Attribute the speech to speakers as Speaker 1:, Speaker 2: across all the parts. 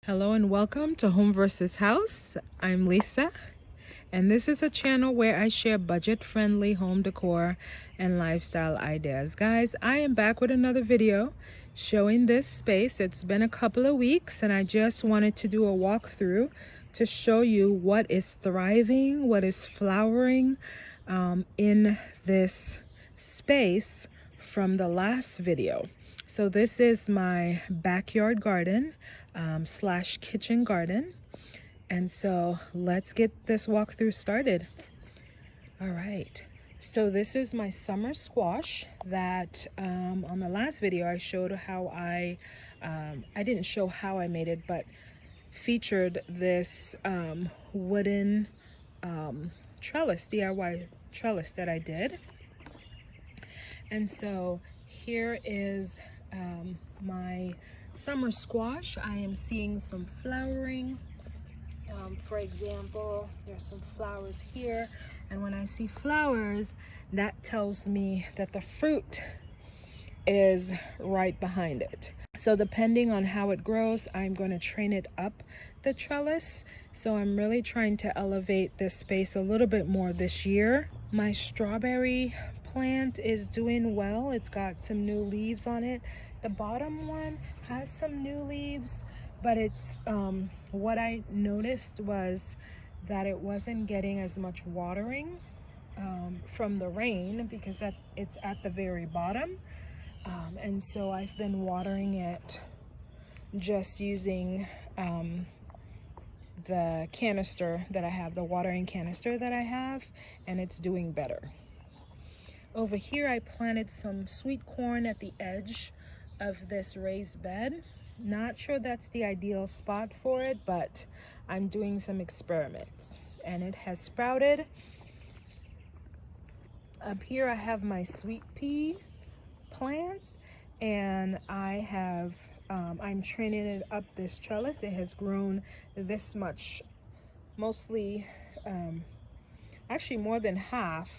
Speaker 1: Hello and welcome to Home vs. House. I'm Lisa, and this is a channel where I share budget-friendly home decor and lifestyle ideas. Guys, I am back with another video showing this space. It's been a couple of weeks and I just wanted to do a walkthrough to show you what is thriving, what is flowering in this space from the last video. So this is my backyard garden slash kitchen garden. And so let's get this walkthrough started. All right. So this is my summer squash that on the last video I showed how I didn't show how I made it, but featured this wooden trellis, DIY trellis that I did. And so here is my summer squash. I am seeing some flowering. For example, there's some flowers here, and when I see flowers, that tells me that the fruit is right behind it. So depending on how it grows, I'm going to train it up the trellis. So I'm really trying to elevate this space a little bit more this year. My strawberry plant is doing well. It's got some new leaves on it. The bottom one has some new leaves, but it's what I noticed was that it wasn't getting as much watering from the rain because it's at the very bottom. And so I've been watering it just using the canister that I have, the watering canister that I have, and it's doing better. Over here I planted some sweet corn at the edge of this raised bed. Not sure that's the ideal spot for it, but I'm doing some experiments and it has sprouted. Up here I have my sweet pea plants, and I have I'm training it up this trellis. It has grown this much, mostly actually more than half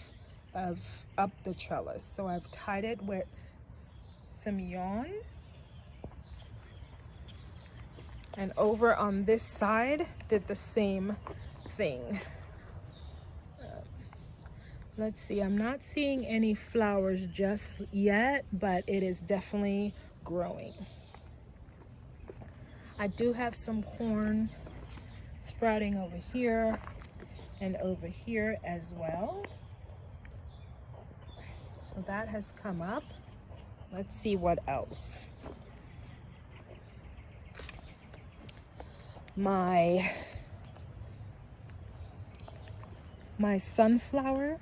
Speaker 1: of up the trellis. So I've tied it with some yarn, and over on this side did the same thing. Let's see, I'm not seeing any flowers just yet, but it is definitely growing. I do have some corn sprouting over here and over here as well. So that has come up. Let's see what else. My sunflower,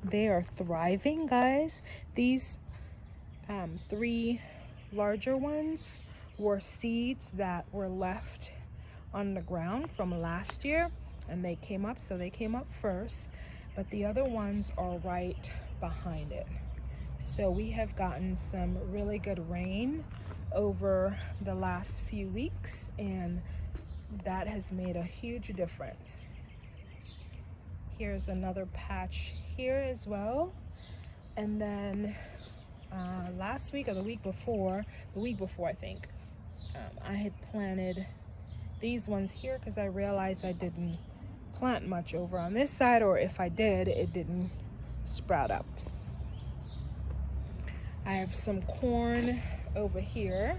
Speaker 1: they are thriving, guys. These three larger ones were seeds that were left on the ground from last year, and they came up, so they came up first, but the other ones are right behind it. So we have gotten some really good rain over the last few weeks, and that has made a huge difference. Here's another patch here as well. And then last week or the week before I think, I had planted these ones here because I realized I didn't plant much over on this side, or if I did, it didn't sprout up. I have some corn over here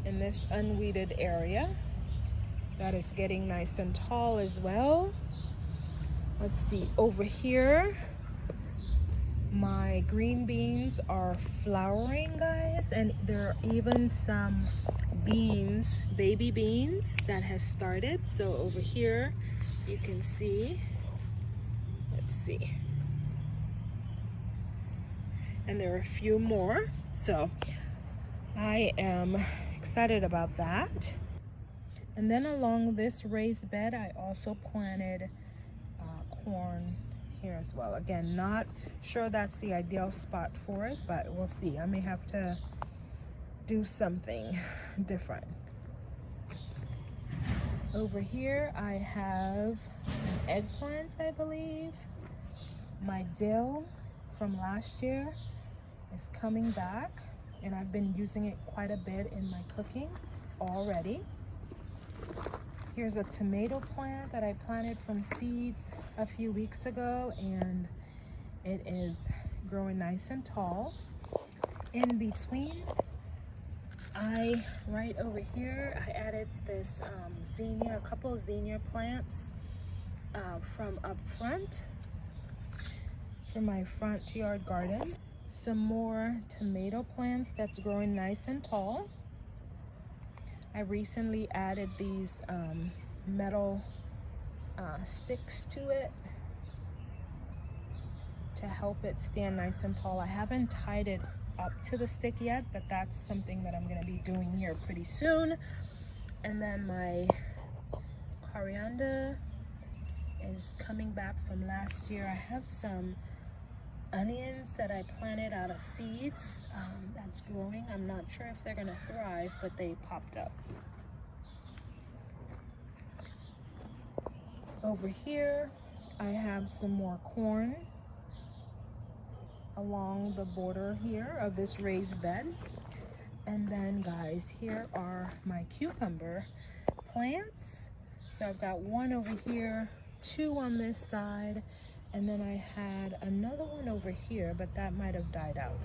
Speaker 1: in this unweeded area that is getting nice and tall as well. Let's see, over here, my green beans are flowering, guys, and there are even some beans, baby beans, that has started. So over here, you can see, let's see, and there are a few more. So I am excited about that. And then along this raised bed, I also planted corn here as well. Again, not sure that's the ideal spot for it, but we'll see. I may have to do something different. Over here I have an eggplant, I believe. My dill from last year is coming back, and I've been using it quite a bit in my cooking already. Here's a tomato plant that I planted from seeds a few weeks ago, and it is growing nice and tall. In between, right over here, I added this zinnia, a couple of zinnia plants from up front for my front yard garden. Some more tomato plants that's growing nice and tall. I recently added these metal sticks to it to help it stand nice and tall. I haven't tied it up to the stick yet, but that's something that I'm going to be doing here pretty soon. And then my coriander is coming back from last year. I have some onions that I planted out of seeds that's growing. I'm not sure if they're gonna thrive, but they popped up. Over here, I have some more corn along the border here of this raised bed. And then guys, here are my cucumber plants. So I've got one over here, two on this side, and then I had another one over here, but that might have died out.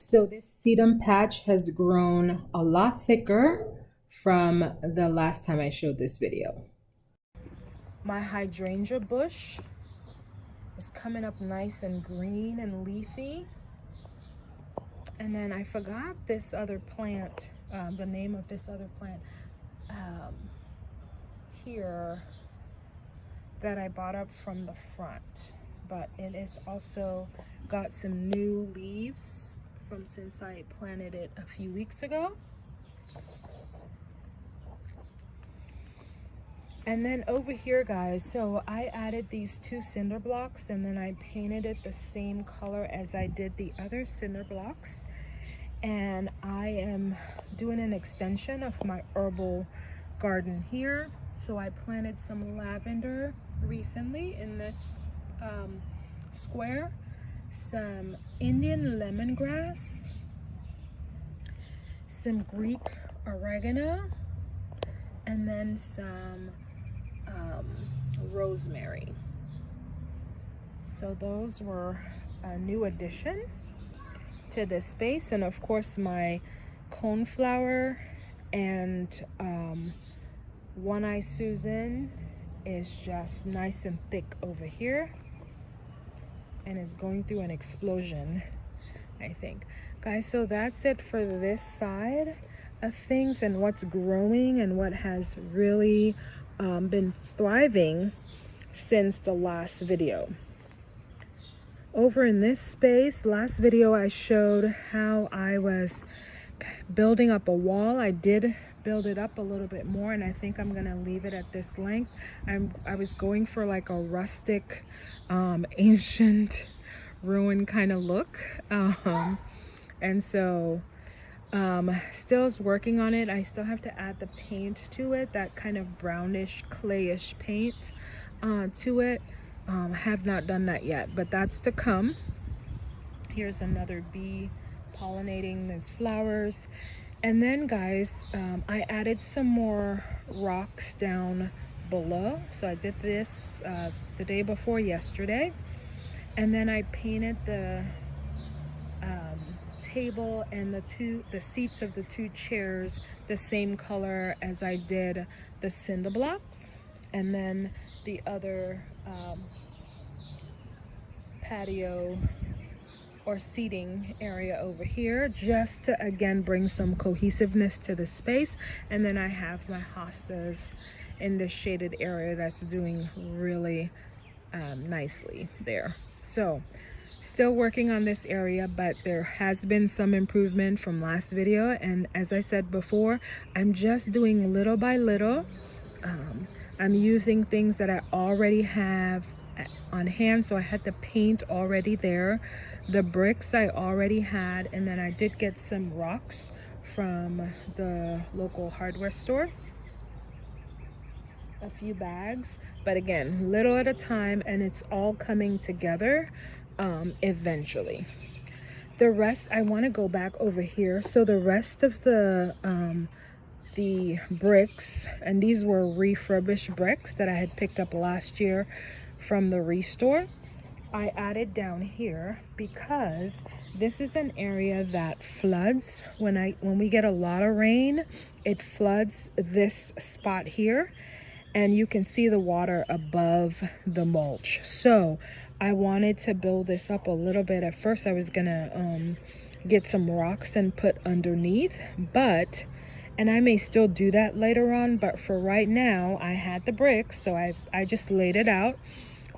Speaker 1: So this sedum patch has grown a lot thicker from the last time I showed this video. My hydrangea bush is coming up nice and green and leafy. And then I forgot this other plant, the name of this other plant here that I bought up from the front, but it is also got some new leaves from since I planted it a few weeks ago. And then over here guys, so I added these two cinder blocks and then I painted it the same color as I did the other cinder blocks. And I am doing an extension of my herbal garden here. So I planted some lavender recently in this square, some Indian lemongrass, some Greek oregano, and then some rosemary. So those were a new addition to this space. And of course my coneflower and One Eye Susan is just nice and thick over here and is going through an explosion, I think. Guys, so that's it for this side of things and what's growing and what has really been thriving since the last video. Over in this space, last video I showed how I was building up a wall. I did build it up a little bit more and I think I'm gonna leave it at this length. I was going for like a rustic ancient ruin kind of look, and so still is working on it. I still have to add the paint to it, that kind of brownish clayish paint to it. I have not done that yet, but that's to come. Here's another bee pollinating these flowers. And then guys, I added some more rocks down below. So I did this the day before yesterday. And then I painted the table and the seats of the two chairs the same color as I did the cinder blocks. And then the other patio or seating area over here, just to again bring some cohesiveness to the space. And then I have my hostas in the shaded area that's doing really nicely there. So still working on this area, but there has been some improvement from last video. And as I said before, I'm just doing little by little. I'm using things that I already have on hand, so I had the paint already there, the bricks I already had, and then I did get some rocks from the local hardware store, a few bags, but again, little at a time, and it's all coming together eventually. The rest, I want to go back over here. So the rest of the the bricks, and these were refurbished bricks that I had picked up last year from the restore. I added down here because this is an area that floods. When we get a lot of rain, it floods this spot here, and you can see the water above the mulch. So I wanted to build this up a little bit. At first I was gonna get some rocks and put underneath, and I may still do that later on, but for right now I had the bricks, so I just laid it out.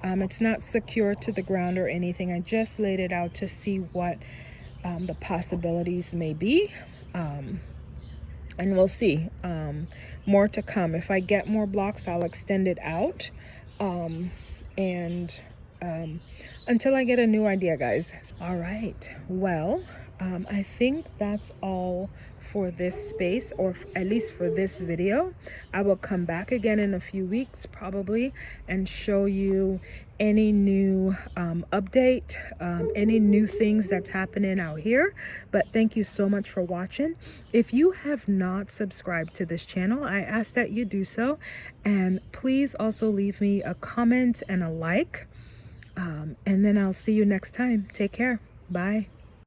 Speaker 1: It's not secure to the ground or anything. I just laid it out to see what the possibilities may be, and we'll see. More to come. If I get more blocks, I'll extend it out, until I get a new idea, guys. All right, well, I think that's all for this space, or at least for this video. I will come back again in a few weeks probably and show you any new update, any new things that's happening out here. But thank you so much for watching. If you have not subscribed to this channel, I ask that you do so, and please also leave me a comment and a like, and then I'll see you next time. Take care. Bye.